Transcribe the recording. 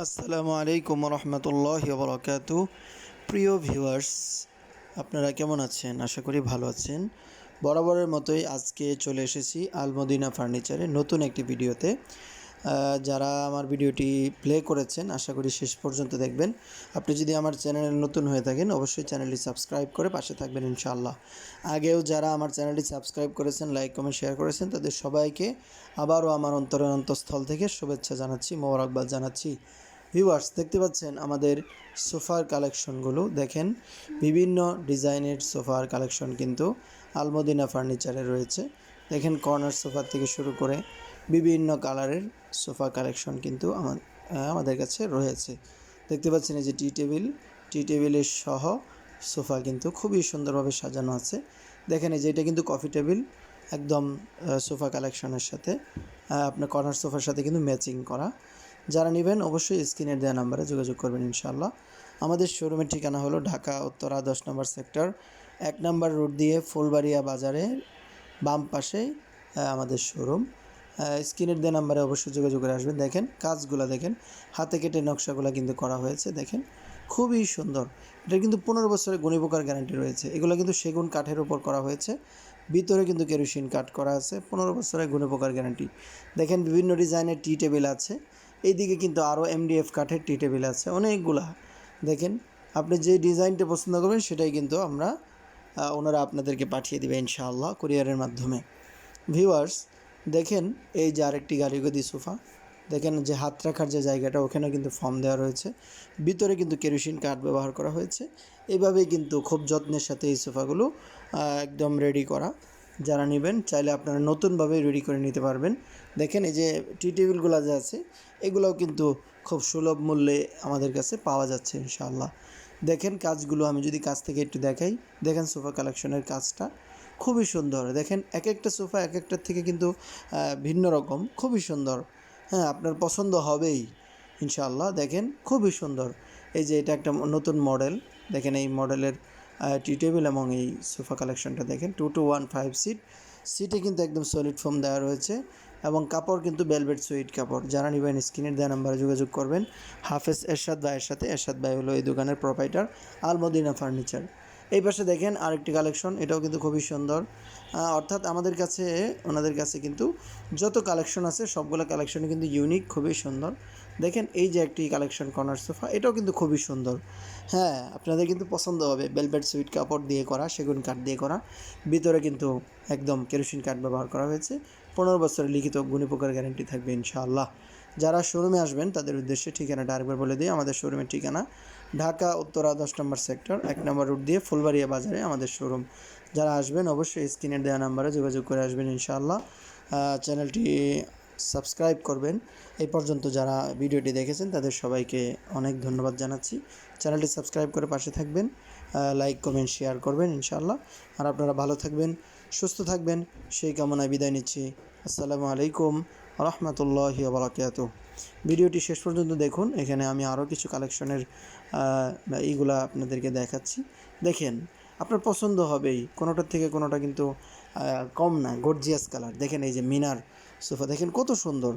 আসসালামু আলাইকুম রহমতুল্লাহি ওয়া বারাকাতুহু। প্রিয় ভিউয়ার্স, আপনারা কেমন আছেন? আশা করি ভালো আছেন। বরাবরের মতোই আজকে চলে এসেছি আল মদিনা ফার্নিচারে নতুন একটি ভিডিওতে। যারা আমার ভিডিওটি প্লে করেছেন আশা করি শেষ পর্যন্ত দেখবেন। আপনি যদি আমার চ্যানেলে নতুন হয়ে থাকেন অবশ্যই চ্যানেলটি সাবস্ক্রাইব করে পাশে থাকবেন ইনশাআল্লাহ। আগেও যারা আমার চ্যানেলটি সাবস্ক্রাইব করেছেন, লাইক কমেন্ট শেয়ার করেছেন, তাদের সবাইকে আবারও আমার অন্তরের অন্তঃস্থল থেকে শুভেচ্ছা জানাচ্ছি, মোবারকবাদ জানাচ্ছি। ভিউয়ার্স, দেখতে পাচ্ছেন আমাদের সোফার কালেকশনগুলো দেখেন। বিভিন্ন ডিজাইনের সোফার কালেকশন কিন্তু আলমদিনা ফার্নিচারে রয়েছে। দেখেন কর্নার সোফা থেকে শুরু করে বিভিন্ন কালারের সোফা কালেকশন কিন্তু আমাদের কাছে রয়েছে। দেখতে পাচ্ছেন এই যে টি টেবিলের সহ সোফা কিন্তু খুবই সুন্দরভাবে সাজানো আছে। দেখেন এই যে এটা কিন্তু কফি টেবিল, একদম সোফা কালেকশনের সাথে আপনার কর্নার সোফার সাথে কিন্তু ম্যাচিং করা। যারা নেবেন অবশ্যই স্ক্রিনের দেওয়া নাম্বারে যোগাযোগ করবেন ইনশাআল্লাহ। আমাদের শোরুমের ঠিকানা হলো ঢাকা উত্তরা 10 নম্বর সেক্টর, 1 নম্বর রোড দিয়ে ফুলবাড়িয়া বাজারে বাম পাশে আমাদের শোরুম। স্ক্রিনের দেওয়া নাম্বারে অবশ্যই যোগাযোগ করে আসবেন। দেখেন কাজগুলো দেখেন, হাতে কেটে নকশাগুলো কিন্তু করা হয়েছে। দেখেন খুবই সুন্দর। এটা কিন্তু 15 বছরের গুণীপোকার গ্যারান্টি রয়েছে। এগুলো কিন্তু সেগুন কাঠের উপর করা হয়েছে, ভিতরে কিন্তু কেরোসিন কাঠ করা আছে। 15 বছরের গুণীপোকার গ্যারান্টি। দেখেন বিভিন্ন ডিজাইনের টি টেবিল আছে। এইদিকে কিন্তু আরও এমডিএফ কাঠের টি টেবিল আছে অনেকগুলা। দেখেন আপনি যে ডিজাইনটা পছন্দ করবেন সেটাই কিন্তু ওনারা আপনাদেরকে পাঠিয়ে দেবে ইনশাআল্লাহ কুরিয়ারের মাধ্যমে। ভিউয়ার্স, দেখেন এই যে আরেকটি গাড়িগদি সোফা। দেখেন যে হাত রাখার যে জায়গাটা ওখানেও কিন্তু ফর্ম দেওয়া রয়েছে, ভিতরে কিন্তু কেরোসিন কাঠ ব্যবহার করা হয়েছে। এভাবেই কিন্তু খুব যত্নের সাথে এই সোফাগুলো একদম রেডি করা। যারা নেবেন চাইলে আপনারা নতুনভাবে রেডি করে নিতে পারবেন। দেখেন এই যে টি টেবিলগুলো যে আছে এগুলোও কিন্তু খুব সুলভ মূল্যে আমাদের কাছে পাওয়া যাচ্ছে ইনশাআল্লাহ। দেখেন কাজগুলো আমি যদি কাছ থেকে একটু দেখাই, দেখেন সোফা কালেকশনের কাজটা খুবই সুন্দর। দেখেন এক একটা সোফা এক একটার থেকে কিন্তু ভিন্ন রকম, খুবই সুন্দর। হ্যাঁ, আপনার পছন্দ হবেই ইনশাআল্লাহ। দেখেন খুবই সুন্দর। এই যে এটা একটা নতুন মডেল। দেখেন এই মডেলের টি টেবিল এবং এই সোফা কালেকশনটা দেখেন 2 to 1 5 সিট। সিটে কিন্তু একদম সলিড ফোম দেওয়া রয়েছে এবং কাপড় কিন্তু ভেলভেট সুইট কাপড়। যারা নেবেন স্ক্রিনের দেওয়া নাম্বারে যোগাযোগ করবেন। হাফেজ এরশাদ ভাইয়ের সাথে। এরশাদ ভাই হলো এই দোকানের প্রোপাইটার, আল মদিনা ফার্নিচার। এই পাশে দেখেন আরেকটি কালেকশন, এটাও কিন্তু খুবই সুন্দর। অর্থাৎ ওনাদের কাছে কিন্তু যত কালেকশন আছে সবগুলো কালেকশনই কিন্তু ইউনিক, খুবই সুন্দর। দেখেন এই যে একটি কালেকশন কর্নার সোফা, এটাও কিন্তু খুবই সুন্দর। হ্যাঁ, আপনাদের কিন্তু পছন্দ হবে। ভেলভেট সুইট কাপড় দিয়ে করা, সেগুন কাঠ দিয়ে করা, ভিতরে কিন্তু একদম কেরোসিন কাঠ ব্যবহার করা হয়েছে। 15 বছরের লিখিত গুণীপোকার গ্যারান্টি থাকবে ইনশাআল্লাহ। যারা শোরুমে আসবেন তাদের উদ্দেশ্যে ঠিকানাটা আরেকবার বলে দিই। আমাদের শোরুমের ঠিকানা ঢাকা উত্তরা 10 নম্বর সেক্টর, 1 নম্বর রোড দিয়ে ফুলবাড়িয়া বাজারে আমাদের শোরুম। যারা আসবেন অবশ্যই স্ক্রিনের দেওয়া নাম্বারে যোগাযোগ করে আসবেন ইনশাআল্লাহ। চ্যানেলটি সাবস্ক্রাইব করবেন। এই পর্যন্ত যারা ভিডিওটি দেখেছেন তাদের সবাইকে অনেক ধন্যবাদ জানাচ্ছি। চ্যানেলটি সাবস্ক্রাইব করে পাশে থাকবেন, লাইক কমেন্ট শেয়ার করবেন ইনশাআল্লাহ। আর আপনারা ভালো থাকবেন, সুস্থ থাকবেন, সেই কামনায় বিদায় নিচ্ছি। আসসালামু আলাইকুম রহমতুল্লাহি ওয়া বারাকাতুহু। ভিডিওটি শেষ পর্যন্ত দেখুন, এখানে আমি আরও কিছু কালেকশনের এইগুলা আপনাদেরকে দেখাচ্ছি। দেখেন আপনার পছন্দ হবেই, কোনোটার থেকে কোনোটা কিন্তু কম না। Gorgeous colour. দেখেন এই যে মিনার সোফা দেখেন কত সুন্দর।